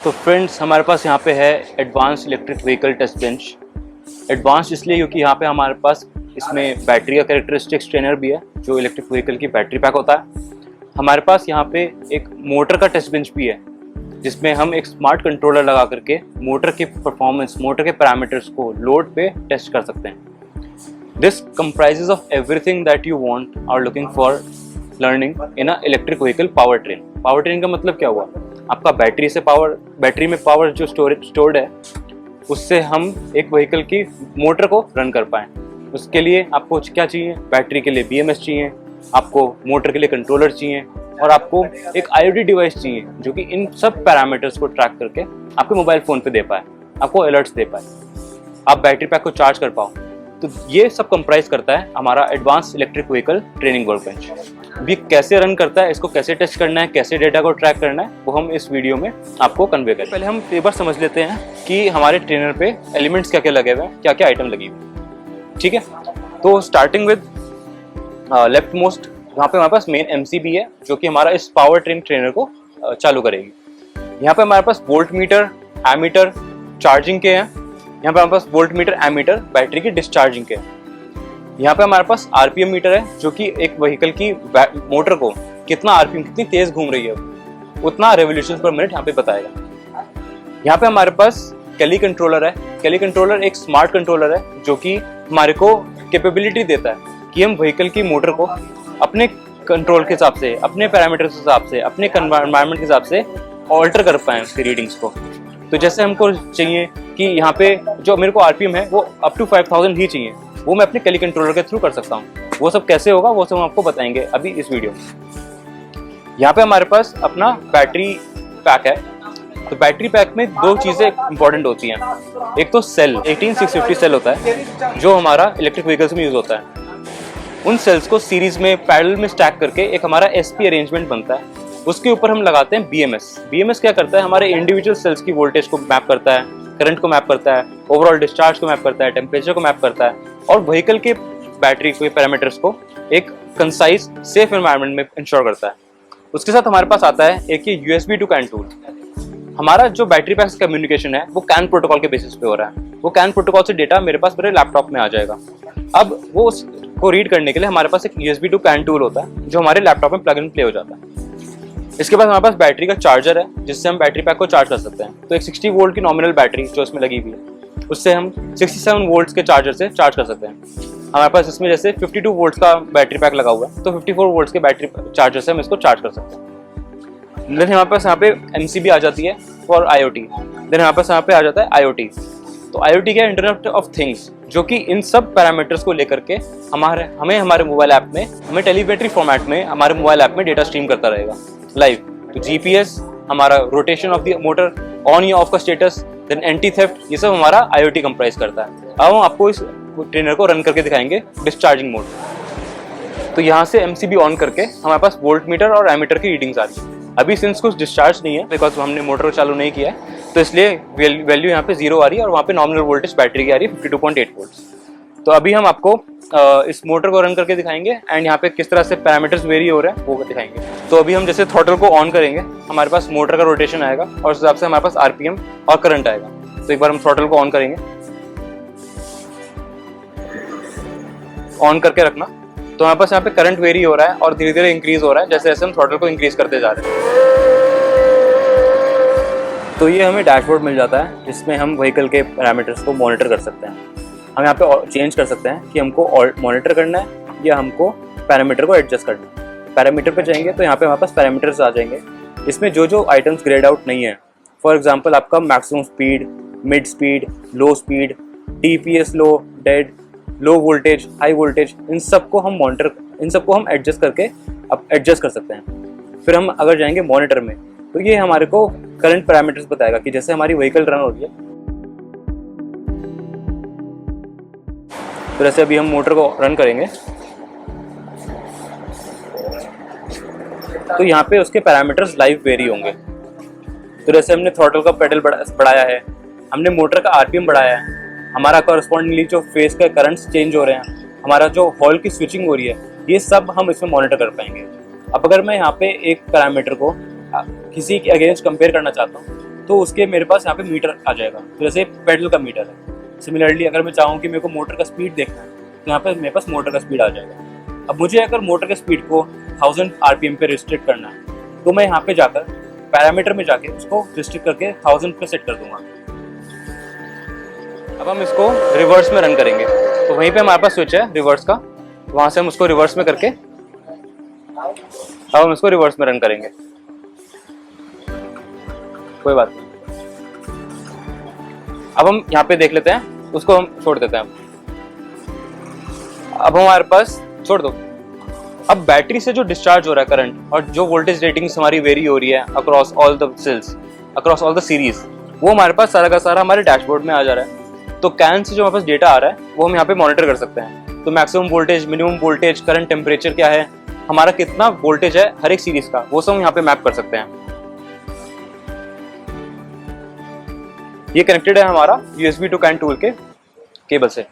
तो फ्रेंड्स हमारे पास यहाँ पे है advance electric vehicle test bench. Advance इसलिए क्योंकि यहाँ पे हमारे पास इसमें बैटरी का कैरेक्टरिस्टिक्स ट्रेनर भी है जो इलेक्ट्रिक व्हीकल की बैटरी पैक होता है। हमारे पास यहाँ पे एक मोटर का टेस्ट बेंच भी है जिसमें हम एक स्मार्ट कंट्रोलर लगा करके मोटर के परफॉर्मेंस, मोटर के पैरामीटर्स को लोड पे टेस्ट कर सकते हैं। This comprises of everything that you want or looking for learning in a electric vehicle power train. Power train का मतलब क्या हुआ? आपका बैटरी में पावर जो स्टोर्ड है उससे हम एक व्हीकल की मोटर को रन कर पाएँ। उसके लिए आपको क्या चाहिए? बैटरी के लिए BMS चाहिए, आपको मोटर के लिए कंट्रोलर चाहिए और आपको एक IoT डिवाइस चाहिए जो कि इन सब पैरामीटर्स को ट्रैक करके आपके मोबाइल फ़ोन पे दे पाए, आपको अलर्ट्स दे पाए, आप बैटरी पैक को चार्ज कर पाओ। तो ये सब कंप्राइज करता है हमारा advance electric vehicle training workbench. भी कैसे रन करता है, इसको कैसे टेस्ट करना है, कैसे डेटा को ट्रैक करना है, वो हम इस वीडियो में आपको कन्वे करें। पहले हम एक बार समझ लेते हैं कि हमारे ट्रेनर पे एलिमेंट्स क्या क्या लगे हुए हैं, क्या क्या आइटम लगी हुई। ठीक है, तो स्टार्टिंग विद लेफ्ट मोस्ट, यहाँ पे हमारे पास मेन MCB है जो कि हमारा इस पावर ट्रेन ट्रेनर को चालू करेगी। यहाँ पे हमारे पास वोल्ट मीटर, एमीटर, चार्जिंग के हैं। यहाँ पे हमारे पास वोल्ट मीटर, एमीटर बैटरी की डिस्चार्जिंग के हैं। यहाँ पे हमारे पास RPM मीटर है जो कि एक व्हीकल की मोटर को कितना RPM, कितनी तेज घूम रही है उतना रेवोल्यूशन पर मिनट यहाँ पे बताएगा। यहाँ पे हमारे पास केली कंट्रोलर है। केली कंट्रोलर एक स्मार्ट कंट्रोलर है जो कि हमारे को कैपेबिलिटी देता है कि हम व्हीकल की मोटर को अपने कंट्रोल के हिसाब से, अपने पैरामीटर्स के हिसाब से, अपने एनवायरनमेंट के हिसाब से ऑल्टर कर पाएँ उसकी रीडिंग्स को। तो जैसे हमको चाहिए कि यहाँ पे जो मेरे को RPM है वो अप टू 5000 ही चाहिए, वो मैं अपने केली कंट्रोलर के थ्रू कर सकता हूँ। वो सब कैसे होगा वो सब हम आपको बताएंगे अभी इस वीडियो में। यहाँ पे हमारे पास अपना बैटरी पैक है। तो बैटरी पैक में दो चीज़ें इंपॉर्टेंट होती हैं। एक तो सेल 18650 सेल होता है जो हमारा इलेक्ट्रिक व्हीकल्स में यूज़ होता है। उन सेल्स को सीरीज में पैरेलल में स्टैक करके एक हमारा SP अरेंजमेंट बनता है। उसके ऊपर हम लगाते हैं BMS। BMS क्या करता है? हमारे इंडिविजुअल सेल्स की वोल्टेज को मैप करता है, करंट को मैप करता है, ओवरऑल डिस्चार्ज को मैप करता है, टेम्परेचर को मैप करता है और व्हीकल के बैटरी के पैरामीटर्स को एक कंसाइज सेफ एनवायरनमेंट में इंश्योर करता है। उसके साथ हमारे पास आता है एक ये USB to CAN टूल। हमारा जो बैटरी पैक कम्युनिकेशन है वो CAN प्रोटोकॉल के बेसिस पे हो रहा है। वो CAN प्रोटोकॉल से डेटा मेरे पास मेरे लैपटॉप में आ जाएगा। अब वो उसको रीड करने के लिए हमारे पास एक USB to CAN टूल होता है जो हमारे लैपटॉप में प्लग एंड प्ले हो जाता है। इसके बाद हमारे पास बैटरी का चार्जर है जिससे हम बैटरी पैक को चार्ज कर सकते हैं। तो एक 60 वोल्ट की नॉमिनल बैटरी जो इसमें लगी हुई है उससे हम 67 वोल्ट्स के चार्जर से चार्ज कर सकते हैं। हमारे पास इसमें जैसे 52 वोल्ट्स का बैटरी पैक लगा हुआ है तो 54 वोल्ट्स के बैटरी चार्जर से हम इसको चार्ज कर सकते हैं। देन हमारे पास यहाँ पे MCB आ जाती है फॉर IoT। देन हमारे पास यहाँ पे आ जाता है IoT। तो IoT क्या है? इंटरनेट ऑफ थिंग्स, जो कि इन सब पैरामीटर्स को लेकर के हमें हमारे मोबाइल ऐप में, हमें टेलीमेट्री फॉर्मेट में हमारे मोबाइल ऐप में डेटा स्ट्रीम करता रहेगा लाइव। तो GPS, हमारा rotation of the motor, on या ऑफ का स्टेटस, देन एंटी थेफ्ट, ये सब हमारा IoT कंप्राइज करता है। अब हम आपको इस ट्रेनर को रन करके दिखाएंगे डिस्चार्जिंग मोड। तो यहाँ से MCB ऑन करके हमारे पास वोल्ट मीटर और एमीटर की रीडिंग्स आ रही है। अभी सिंस कुछ डिस्चार्ज नहीं है बिकॉज हमने मोटर को चालू नहीं किया है तो इसलिए वैल्यू यहाँ पे 0 आ रही है और वहाँ पे नॉमिनल वोल्टेज बैटरी की आ रही है 52.8 वोल्ट्स। तो अभी हम आपको इस मोटर को रन करके दिखाएंगे एंड यहाँ पे किस तरह से पैरामीटर्स वेरी हो रहे हैं वो दिखाएंगे। तो अभी हम जैसे थ्रॉटल को ऑन करेंगे हमारे पास मोटर का रोटेशन आएगा और उस हिसाब से हमारे पास RPM और करंट आएगा। तो एक बार हम थ्रॉटल को ऑन करेंगे, ऑन करके रखना। तो हमारे पास यहाँ पे करंट वेरी हो रहा है और धीरे धीरे इंक्रीज हो रहा है जैसे जैसे हम थ्रॉटल को इंक्रीज करते जा रहे हैं। तो ये हमें डैशबोर्ड मिल जाता है जिसमें हम व्हीकल के पैरामीटर्स को मॉनिटर कर सकते हैं। हम यहाँ पे चेंज कर सकते हैं कि हमको मॉनिटर करना है या हमको पैरामीटर को एडजस्ट करना है। पैरामीटर पे जाएंगे तो यहाँ पे हमारे पास पैरामीटर्स आ जाएंगे। इसमें जो जो आइटम्स ग्रेड आउट नहीं है, फॉर एग्जांपल आपका maximum speed, mid speed, low speed, TPS low, dead, low voltage, high voltage, इन सबको हम एडजस्ट करके एडजस्ट कर सकते हैं। फिर हम अगर जाएंगे मॉनिटर में तो ये हमारे को करंट पैरामीटर्स बताएगा कि जैसे हमारी व्हीकल रन हो रही है। तो जैसे अभी हम मोटर को रन करेंगे तो यहाँ पे उसके पैरामीटर्स लाइव वेरी होंगे। तो जैसे हमने थ्रॉटल का पेडल बढ़ाया है, हमने मोटर का RPM बढ़ाया है, हमारा कॉरस्पॉन्डिंगली जो फेस के करंट्स चेंज हो रहे हैं, हमारा जो हॉल की स्विचिंग हो रही है, ये सब हम इसमें मॉनिटर कर पाएंगे। अब अगर मैं यहाँ पे एक पैरामीटर को किसी के अगेंस्ट कंपेयर करना चाहता हूँ तो उसके मेरे पास यहाँ पे मीटर आ जाएगा, तो जैसे पेडल का मीटर है। सिमिलरली अगर मैं चाहूँ कि मेरे को मोटर का स्पीड देखना है तो यहाँ पे मेरे पास मोटर का स्पीड आ जाएगा। अब मुझे अगर मोटर के स्पीड को 1000 RPM पे रिस्ट्रिक्ट करना है तो मैं यहाँ पे जाकर पैरामीटर में जाके उसको रिस्ट्रिक्ट करके 1000 पे सेट कर दूंगा। अब हम इसको रिवर्स में रन करेंगे, तो वहीं पे हमारे पास स्विच है रिवर्स का, वहां से हम उसको रिवर्स में करके अब हम इसको रिवर्स में रन करेंगे। कोई बात नहीं, अब हम यहाँ पे देख लेते हैं, उसको हम छोड़ देते हैं। अब हमारे पास छोड़ दो। अब बैटरी से जो डिस्चार्ज हो रहा है करंट और जो वोल्टेज रेटिंग्स हमारी वेरी हो रही है across all the cells, across all the series, वो हमारे पास सारा का सारा हमारे डैशबोर्ड में आ जा रहा है। तो कैन से जो हमारे पास डेटा आ रहा है वो हम यहाँ पे मॉनिटर कर सकते हैं। तो maximum voltage, minimum voltage, current temperature क्या है, हमारा कितना वोल्टेज है हर एक सीरीज का, वो सब हम यहाँ पे मैप कर सकते हैं। ये कनेक्टेड है हमारा USB टू CAN टूल के केबल से।